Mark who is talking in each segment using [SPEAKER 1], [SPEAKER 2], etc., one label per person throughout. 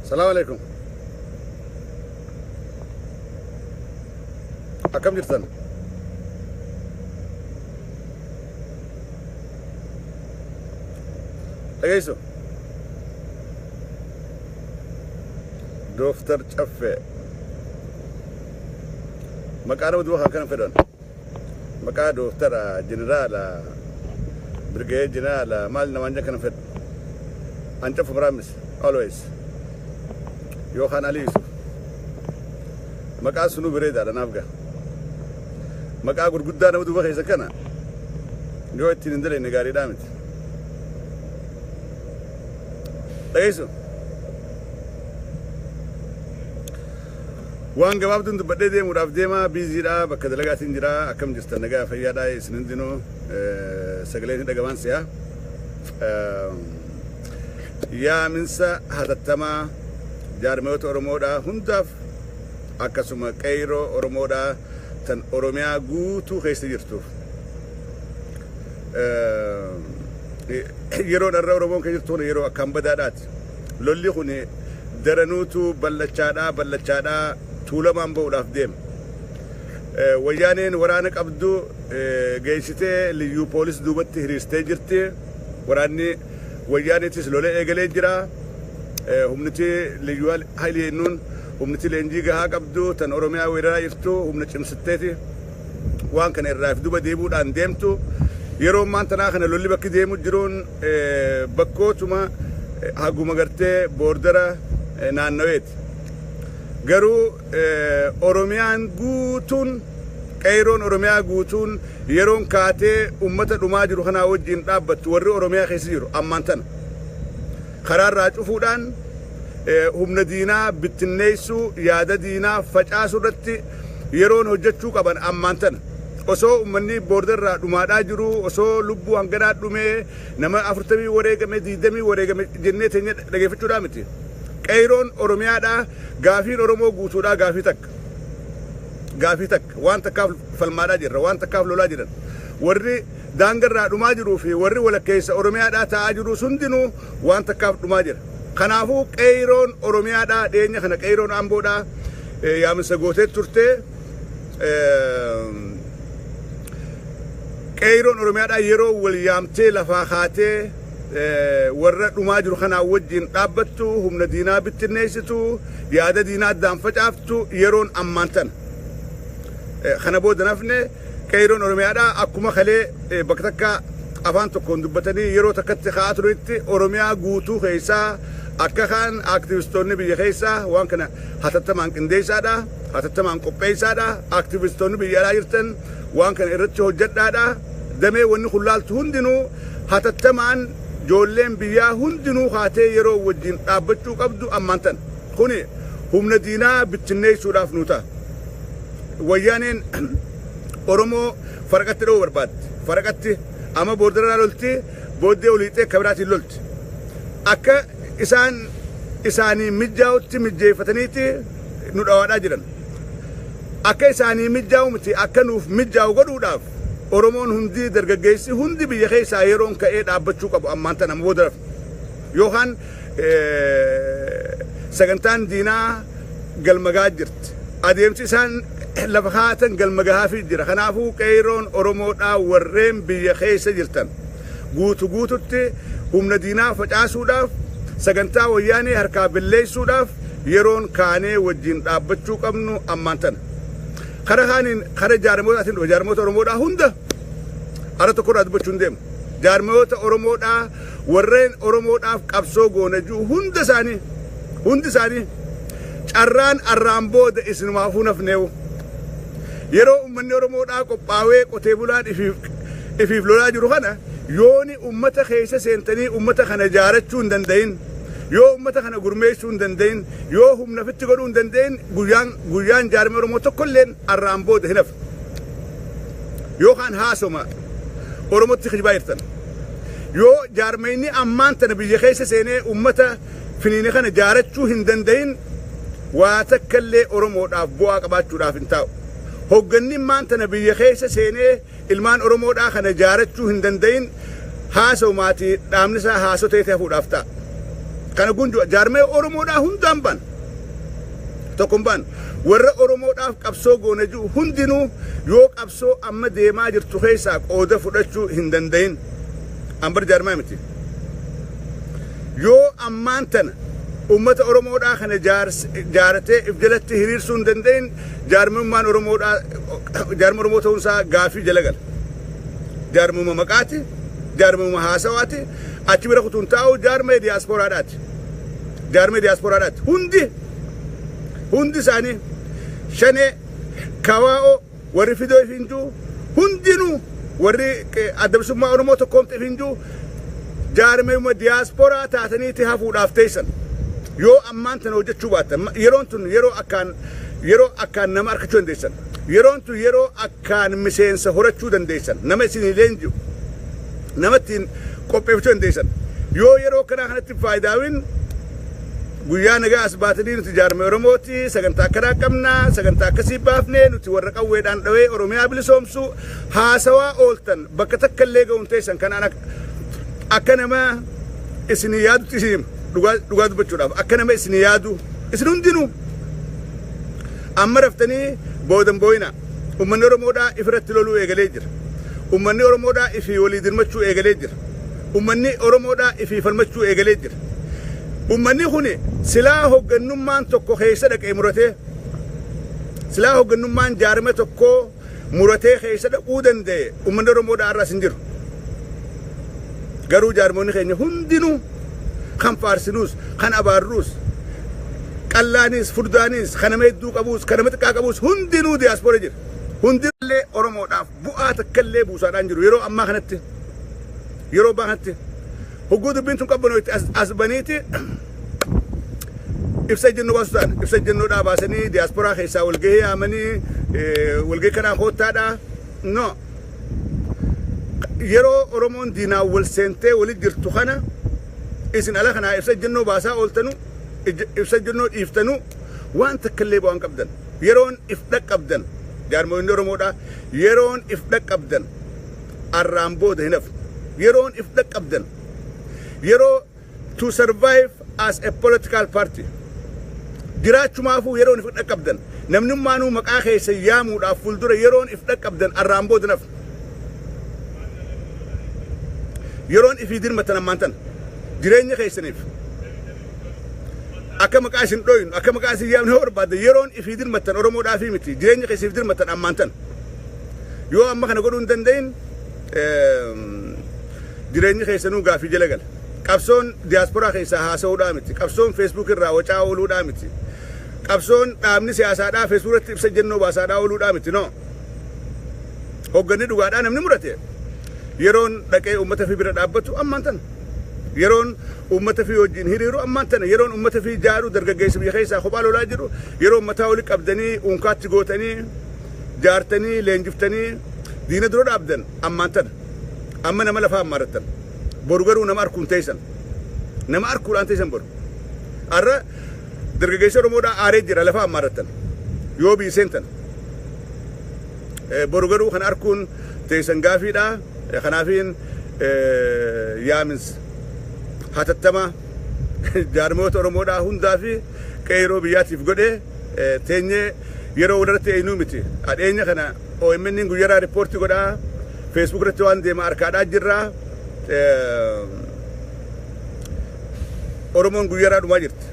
[SPEAKER 1] السلام عليكم. أكم جرتن؟ أجيسو. دكتور شفة. مكانه دوها كان فدان. مكان دكتور جنرال بريغيد جنرال مال نمانجا كان فد. أنت في برامس always. يوخان علي يوسف. مكان سنو بريد على نافقة. مكان قرقودة نمدو بخي سكنا. يو تيندلي نغاري دامت. أجيسو. وان جواب دون تبدأ دي مرافق ديما بيزيرا بكدلقات انجرا أكم جستنقا فيادا سنندينو سقلين دقمان سيا يا منسا هذا التما جارميوت أورمودا هندف أكسوما كايرو أورمودا تن أوروميا غوتو خيستي جرتو يرو نرى أورومون كجرتون يرو أكام بدادات لولي خوني درنوتو بلچادا تولمان بوداف ديم ويانين ورانك أبدو جيشته ليو بوليس دوبت هريستي جرتي وراني وياني تسلولي إيجالي جرا همنتي ليو هايلي نون همنتي لينجيغا هاك أبدو تن أوروميا ويرا يرتو همنتي مستتي وان كان الرايف دوبا ديبود عن ديمتو يرو مان تناخنا لولي بكي ديمو جرون بكو تما هاقو مغرتي بوردرا نانويت garuu oromiyaan guutuun qeeroon oromiyaa guutuun yeroon kaatee ummata dhumaa jiru kana wajjin dhaabbattu warri oromiyaa keessa jiru ammaan tana karaarraa cufuudhaan humna diinaa bittinneessuu yaada diinaa facaasuu irratti yeroon hojjechuu qaban ammaan tana osoo ummanni boordarraa dhumaadhaa jiru osoo lubbuu hanganaa dhumee nama 40 wareegame 20 wareegame jennee teenya dhageeffachuudhaa miti qeeroon oromiyaadha gaafiin oromoo guutuudha gaafii takka waan takkaaf falmaadhaa jirra waan takkaaf lolaa jiran warri daangarraa dhumaa jiruu fi warri walakkeessa oromiyaadha taa'aa jiru hundinuu waan takkaaf dhumaa jira kanaafuu qeeroon oromiyaadha dhiyeenya kana qeeroon amboodha yaaminsa gootee turte qeeroon oromiyaadha yeroo wal yaamtee lafaa kaatee warra dhumaa jiru kana wajjin dhaabbattu humna diinaa bittinneessitu yaada diinaa addaan facaaftu yeroon ammaan tana kana booda nafne qeeroon oromiyaadha akkuma kalee bakka takka afaan tokkoon dubbatanii yeroo takkatti ka'aa turetti oromiyaa guutuu keessaa akka kaan aktivistoonni biyya keessaa waan kana hatattamaan qindeessaadha hatattamaan qopheessaadha aktivistoonni biyya alaa jirtan waan kana irratti hojjedhaadha damee wanni kullaaltu hundinuu hatattamaan joolleen biyyaa hundinuu kaatee yeroo wajjin dhaabbachuu qabdu ammaan tana kuni humna diinaa bittinneessuudhaaf nu ta'a wayyaaneen oromoo faraqatti dha'uu barbaadde faraqatti ama boordaraa lolti booddee oliixee kabiraatiin lolti akka isaanii mijjaa'utti mijjeeffataniiti nu dhawaadhaa jiran akka isaanii mijjaa'u miti akka nuuf mijjaa'u godhuudhaaf oromoon hundi dargaggeessi hundi biyya keessaa yeroon ka'ee dhaabbachuu qabu ammaan tana boodaraf yookaan sagantaan diinaa galmagaa jirti adeemsi isaan lafa kaatan galmagaa fi jira kanaafuu qeeroon oromoodhaa warreen biyya keessa jirtan guututti humna diinaa facaasuudhaaf sagantaa wayyaanee harkaa billeessuudhaaf yeroon kaanee wajjin dhaabbachuu qabnu ammaan tana kara kaanin kara jaarmoota oromoodhaa hunda ara tokkorraa dubbachuun deemu jaarmoota oromoodhaa warreen oromoodhaaf qabsoo goona jiru hundi isaanii carraan arraan booda isinumaafuu nafneewu yeroo ummanni oromoodhaa qophaawee qotee bulaan ifiif lolaa jiru kana yooni ummata keessa seentanii ummata kana jaarachuu hin danda'in yoo ummata kana gurmeessuu hin danda'in yoo humna fitti godhuu hin danda'in guyyaan jaarmee oromoo tokkolleen arraan booda hin hafu yookaan haasoma oromotti kijibaa jirtan yoo jaarmeenni ammaan tana biyya keessa seenee ummata finiine kana jaarachuu hin danda'in waa takkallee oromoodhaaf bu'aa qabaachuudhaaf hin taa'u hogganni maantana biyya keessa seenee ilmaan oromoodhaa kana jaarachuu hin danda'in haasawmaatii dhaamnisaa haasotee hafuudhaaf ta'a kana gunju jaarmee oromoodhaa hundaan ban tokkon ban warra oromoodhaaf qabsoo goone jiru hundinuu yoo qabsoo amma deemaa jirtu keessaa qooda fudhachuu hin danda'in ambar jaarmaa miti yoo ammaan tana ummata oromoodhaa kana jaaratee if jalatti hiriirsuu hin danda'in jaarmummaan oromoodhaa jaarma oromoo ta'uunsaa gaafii jala gala jaarmuma maqaati jaarmuma haasawaati achi bira kutuun taa'u jaarmee diyaasporaadhaati hundi isaanii shanee kawaa'oo warri fidoo ifinjuu hundinuu warri adamsummaa oromoo tokkoomte ifinjuu jaarmeema diyaasporaa taataniiti hafuudhaaf teessan yoo ammaan tana hojjechuu baattan yeroon tun yeroo akkaan nama arkachuu dandeessan yeroon tun yeroo akkaan miseensa horachuu dandeessan nama isinii leenji'u namattiin qopheeffachuu dandeessan yoo yeroo kanatti faayidaawin guyyaa nagaa as baatanii nuti jaarmee oromooti sagantaa akkanaa qabnaa sagantaa akkasii baafnee nuti warra qawweedhaan dhawee oromiyaa bilisoomsuu haasawaa ooltan bakka takka illee ga'uun teessan kanaan akka nama isinii yaadutti isin dhugaa dubbachuudhaaf akka nama isinii yaadu isin hundinuu amma raftanii boodan booyina ummanni oromoodhaa ifirratti loluu eegalee jira ummanni oromoodhaa ifii walii dirmachuu eegalee jira ummanni oromoodhaa ifii falmachuu eegalee jira ummanni kuni silaa hoggannummaan tokko keessa dhaqee muratee silaa hoggannummaan jaarme tokko muratee keessa dhaquu danda'e ummanni oromoodhaa arras hin jiru garuu jaarmoonni keenya hundinuu kan faarsinuus kan abaarruus qallaanis furdaanis kanama hedduu qabuus kanama xiqqaa qabuus hundinuu diyaaspora jira hundinillee oromoodhaaf bu'aa takkallee buusaadhaan jiru yeroo ammaa kanatti yeroo baanatti hogguu dubbiin tun qabbanootti as baniiti ibsa ejjennoo baasuudhaan ibsa ejjennoodhaa baasanii diyaasporaa keessaa walgahii yaamanii walgahii kanaa koottaadhaa no yeroo oromoon diinaan wal seentee walit jirtu kana isin ala kanaa ibsa ejjennoo baasaa ooltanu ibsa ejjennoo dhiiftanu waan takkallee bu'aan qabdan yeroon if dhaqqabdan jaarmoonni oromoodhaa yeroon if dhaqqabdan arraan booda hin hafu yeroon if dhaqqabdan yeroo to survive as a political party jiraachumaafuu yeroon if dhaqqabdan namnummaanuu maqaa keessa yaamuudhaaf fuuldura yeroon if dhaqqabdan arraan booda hin hafu yeroon ifii dirmatan ammaan tan jireenya keessaniif akka maqaa isin dhoynu akka maqaa isin yaamne barbaadde yeroon ifii dirmatan oromoodhaafii miti jireenya keessiif dirmatan ammaan tan yoo amma kana godhuu hin danda'in jireenya keessanuu gaafii jala gala qabsoon diyaasporaa keessaa haasa'uudhaa miti qabsoon feesbuuk irraa wacaa ooluudhaa miti qabsoon dhaabni siyaasaadhaa feesbuukirratti ibsa ejjennoo baasaadhaa ooluudhaa miti no hogganni dhugaadhaa namni murate yeroon dhaqee ummata fi bira dhaabbatu ammaan tan yeroon ummata fi wajjin hiriiru ammaan tan yeroon ummata fi jaaru dargaggeessa biyya keessaa kophaa lolaa jiru yeroo ummataa oli qabdanii unkaatti gootanii jaartanii leenjiftanii diina dura dhaabdan ammaan tan amma nama lafaa ammaarrattan boru garuu nama arkuun teessan nama arkuudhaan teessan boru arra dargaggeessa oromoodhaa aaree jira lafaa ammaarrattan yoo biiseentan boru garuu kan arkuun teessan gaafiidhaa kanaafiin yaamins hatattama jaarmoota oromoodhaa hundaa fi qeeroo biyyaatiif godhee teenyee yeroo walirratti eenyuu miti adheenya kana OMN guyyaraa riippoortii godhaa Facebook irratti waan deema arkaadhaa jirraa oromoon guyyaraa dhumaa jirti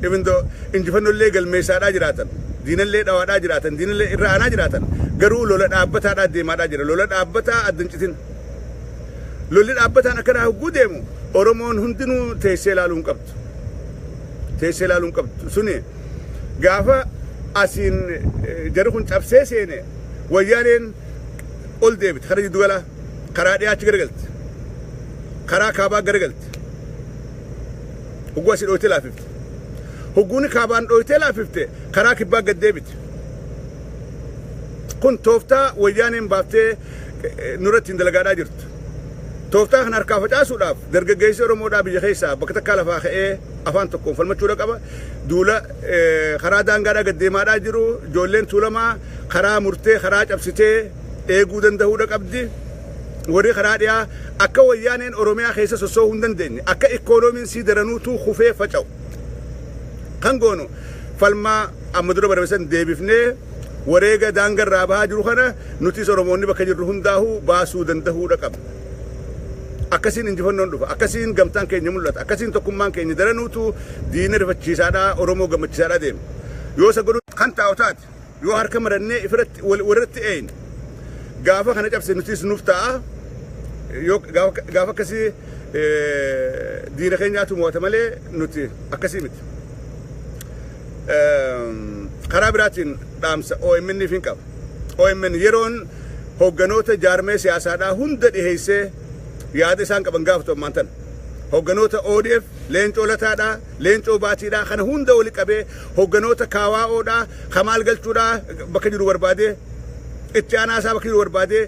[SPEAKER 1] even though injifannollee galmeessaadhaa jiraatan diinallee dhawaadhaa jiraatan diinallee irra aanaa jiraatan garuu lola dhaabbataadhaa deemaadhaa jira lola dhaabbataa addancitin lolli dhaabbataan akkanaa hogguu deemu oromoon hundinuu teessee ilaaluun qabdu suni gaafa asiin jarri kun cabsee seene wayyaaneen ol deebite karaa jiddu galaa karaa dhiyaachi garagalti karaa kaabaa garagalti hogguu asii dhooytee laafifte hogguuni kaabaan dhooytee laafifte karaa kibbaa gad deebite kun tooftaa wayyaaneen baaftee nurratti hin dalagaadhaa jirtu tooftaa kan harkaa facaasuudhaaf dargaggeessi oromoodhaa biyya keessaa bakka takkaa lafaa ka'ee afaan tokkoon falmachuudha qaba duula karaa daangaadhaa gad deemaadhaa jiru ijoolleen tuulamaa karaa murtee karaa cabsitee eeguu danda'uudha qabdi warri karaa dhiyaa akka wayyaaneen oromiyaa keessa sossoo hin dandeenye akka ikoonomiin sii daranuutuu kufee faca'u kan goonu falmaa amma dura barbasan deebifnee wareega daangarraa bahaa jiru kana nutis oromoonni bakka jirru hundaa'uu baasuu danda'uudha qabna. Akkasiin injifannoon dhufa akkasiin gamtaan keenya mul'ata akkasiin tokkummaan keenya daranuutu diina rifachiisaadhaa oromoo gammachiisaadhaa deema yoo isa godhu kan taa'u taate yoo harka marannee ifirratti warratti eeyne gaafa kana cabse nutis nuuf ta'a yoo gaafa akkasii diina keenyaatu mo'ata malee nuti akkasii miti. Karaa biraatiin dhaamsa OMN fin qaba. OMN yeroon hogganoota jaarmee siyaasaadhaa hunda dhiheessee yaada isaan qaban gaafatu ammaan tan hogganoota ODF leencoo lataadhaa leencoo baatiidhaa kana hunda wali qabee hogganoota KWO'dhaa kamaal galchuudhaa bakka jiru barbaadee itti aanaasaa bakka jiru barbaadee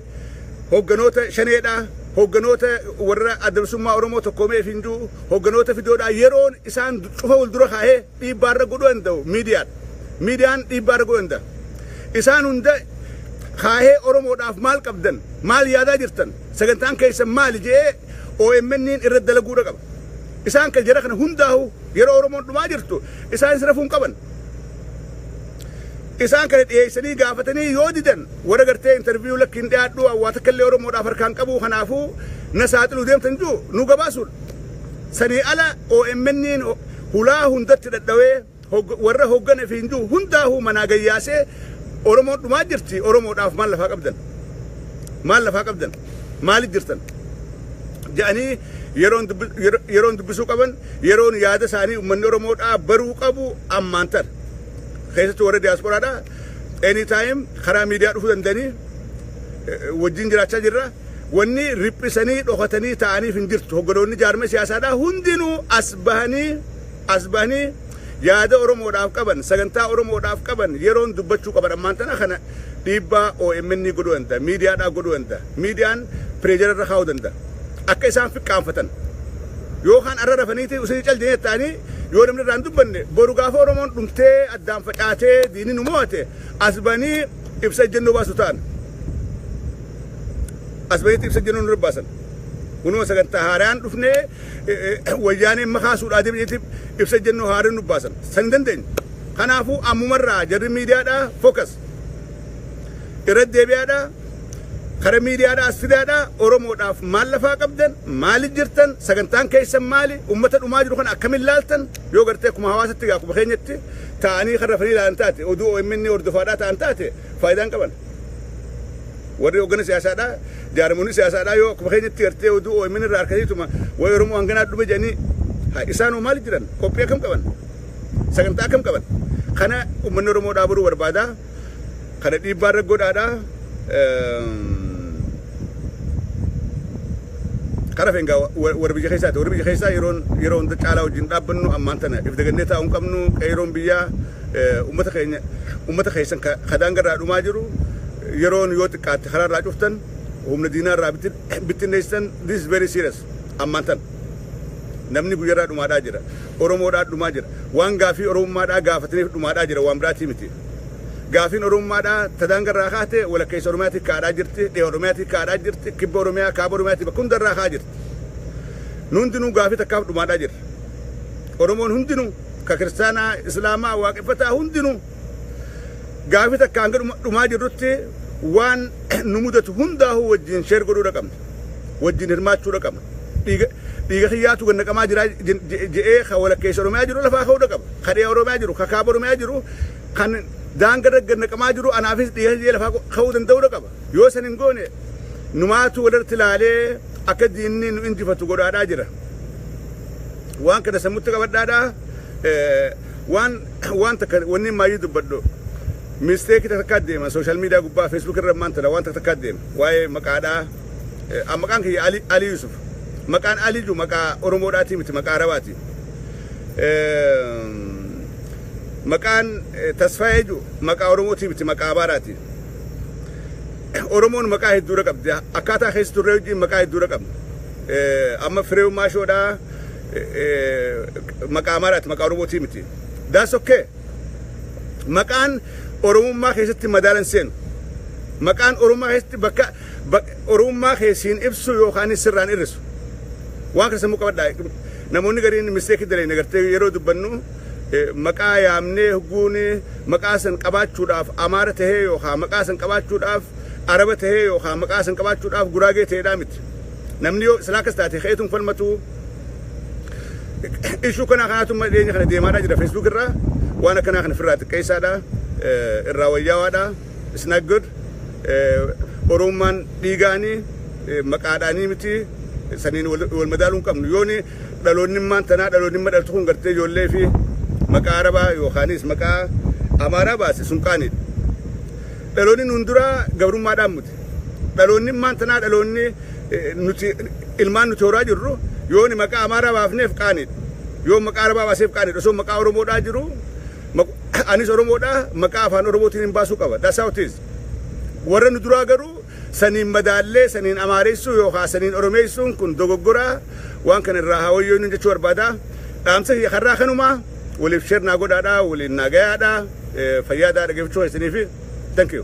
[SPEAKER 1] hogganoota shaneedhaa hogganoota warra adda bilisummaa Oromoo tokkoomee finjuu hogganoota fidoodhaa yeroon isaan cufa wal dura kaa'ee dhiibbaarra godhuu danda'u miidiyaan dhiibbaarra godhuu danda'a isaan hunda kaa'ee Oromoodhaaf maal qabdan maal yaadaa jirtan sagantaan keessan maali jedhee OMN'n irra dalaguudha qaba isaan kan jara kana hundaa'u yeroo Oromoon dhumaa jirtu isaan sirafuun qaban isaan kana dhiyeessanii gaafatanii yoo didan warra gartee interview lakkiin dhiyaadhu waa takkallee Oromoodhaaf harkaan qabu kanaafuu na saaxiluu deemtan jiru nu gabaasuudha sanii ala OMN'n hulaa hundatti dadhawee warra hoggana fi hinjuu hundaa'u manaa gayyaasee Oromoon dhumaa jirti Oromoodhaaf maal lafaa qabdan maaliif jirtan jedhanii yeroon dubbisuu qaban yeroon yaada isaanii uummanni Oromoodhaa baruu qabu ammaan tan keessatti warra diiyaasporaadhaa anytime karaa miidiyaa dhufuu danda'anii wajjin jiraachaa jirra wanni riphisanii dhokatanii ta'aniif hin jirtu hogganoonni jaarmee siyaasaadhaa hundinuu as bahanii yaada Oromoodhaaf qaban sagantaa Oromoodhaaf qaban yeroon dubbachuu qaban ammaan tana kana dhiibbaa OMN godhuu danda'a miidiyaadhaa godhuu danda'a miidiyaan pireejararra kaa'uu danda'a akka isaan fiqqaanfatan yookaan arra rafaniiti usii caldeenya ta'anii yoo namni irraan dubbanne boru gaafa Oromoon dhumtee addaan facaatee diinni nu mo'ate as banii ibsa ejjennoo baasu ta'an as baniitti ibsa ejjennoo nu baasan kunoo sagantaa haaraan dhufnee wayyaaneen makaasuudhaa deebi'eetiif ibsa ejjennoo haaraan nu baasan san hin dandeenye kanaafuu ammumarraa jarri miidiyaadhaa focus irratti deebi'aadhaa kara miidiyaadhaa as fidaadhaa Oromoodhaaf maal lafaa qabdan maaliif jirtan sagantaan keessan maali ummata dhumaa jiru kana akkamiin laaltan yoo gartee akkuma hawaasatti akkuma keenyatti ta'anii kan rafanii ilaalan taate oduu OMN hordofaadhaa ta'an taate faayidaan qaban warri hoggana siyaasaadhaa jaarmoonni siyaasaadhaa yoo akkuma keenyatti gartee oduu OMN irraa harkasiituma wayi Oromoo hanganaa dhume jedhanii isaanoo maaliif jiran qophii akkam qaban sagantaa akkam qaban kana uummanni Oromoodhaa baruu barbaadaa kana dhiibbaarra godhaadhaa kara fenga war biyya keessaa yeroon caalaa wajjin dhaabbannu ammaan tana if dagannee taa'uu hin qabnu qeeroon biyyaa ummata keessan kadaangarraa dhumaa jiru yeroon yoo xiqqaatte karaarraa cuftan humna diinaarraa bittinneessan this is very serious ammaan tana namni guyyarraa dhumaadhaa jira Oromoodhaa dhumaa jira waan gaafii Oromummaadhaa gaafataniif dhumaadhaa jira waan biraatii miti gaafin Oromummaadhaa tadaangarraa kaate walakkeessa Oromiyaatii kaadhaa jirti dhee Oromiyaatii kaadhaa jirti kibba Oromiyaa kaaba Oromiyaatii bakka hundarraa kaa jirti hundinuu gaafii takkaaf dhumaadhaa jira Oromoon hundinuu ka kiristaanaa islaamaa waaqeffataa hundinuu gaafii takka hanga dhumaa jirrutti waan nu mudatu hundaa'uu wajjin sheer godhuudha qabna wajjin hirmaachuudha qabna dhiiga kiyyaatu gannaqamaa jira je'ee ka walakkeessa Oromiyaa jiru lafaa ka'uudha qaba ka dhee Oromiyaa jiru ka kaaba Oromiyaa jiru kan daangarra gannaqamaa jiru anaafis dhiiga kiyyee lafaa ka'uu danda'uudha qaba yoo san hin goone numaatu walirratti ilaalee akka diinni nu injifatu godhaadhaa jira waan kana sammutti qabadhaadhaa waan takka wanni maayyii dubbadhu mistake takka deema social media gubbaa Facebook irra maanta waan takka deema waa'ee maqaadhaa maqaan kiyya Ali Yusuf maqaan Ali ju maqaa Oromoodhaati miti maqaa Arabaati maqaan Tasfaayee ju maqaa Oromooti miti maqaa Abaaraati Oromoon maqaa hedduudha qabdi akkaataa keessa turre wajjin maqaa hedduudha qabdi amma Fireew Maashoodhaa maqaa Amaaraati maqaa Oromooti miti that's okay maqaan Oromummaa keessatti madaalan seenu maqaan Oromummaa keessatti orummaa keessiin ibsu yookaan sirraan irrisu waan kana sammuu qabadhaa namoonni gariin misteekii daleen agartee yeroo dubbannu maqaa yaamnee huguuni maqaa san qabaachuudhaaf amaara tahee yookaan maqaa san qabaachuudhaaf araba tahee yookaan maqaa san qabaachuudhaaf guraagee ta'eedhaa miti namni yoo silaa akkas taate keetuun falmatu ishuu kanaatummaa dhiyeenya kana deemaadhaa jira feesbuuk irraa waan akkanaa kana firraa xiqqeessaadha irraa wayyaawaadha it's not good oromummaan dhiigaanii maqaadhaanii miti saniin wal madaaluu hin qabnu yooni dhaloonnimmaan tanaa dhaloonnimma dhaltu kun gartee ijoollee fi maqaa arabaa yookaanis maqaa amaaraa baase sun qaanidha dhaloonni nun dura gabrummaadhaan muti dhaloonnimmaan tanaa dhaloonni nuti ilmaan nuti horaa jirru yooni maqaa amaaraa baafneef qaanidha yoo maqaa arabaa baaseef qaanidha osoo maqaa oromoodhaa jiru anis oromoodhaa maqaa afaan oromootiin hin baasuu qaba that's how it is warra nu duraa garuu saniin madaallee saniin amaareessuu yookaan saniin oromeessuun kun dogoggoraa waan kana irraa hawayyoon jechuu barbaada dhaamsa karraa kanumaa waliif shernaa godhaadhaa waliin naagayaadhaa fayyaadhaa dhaggeeffachuu haysaniifi thank you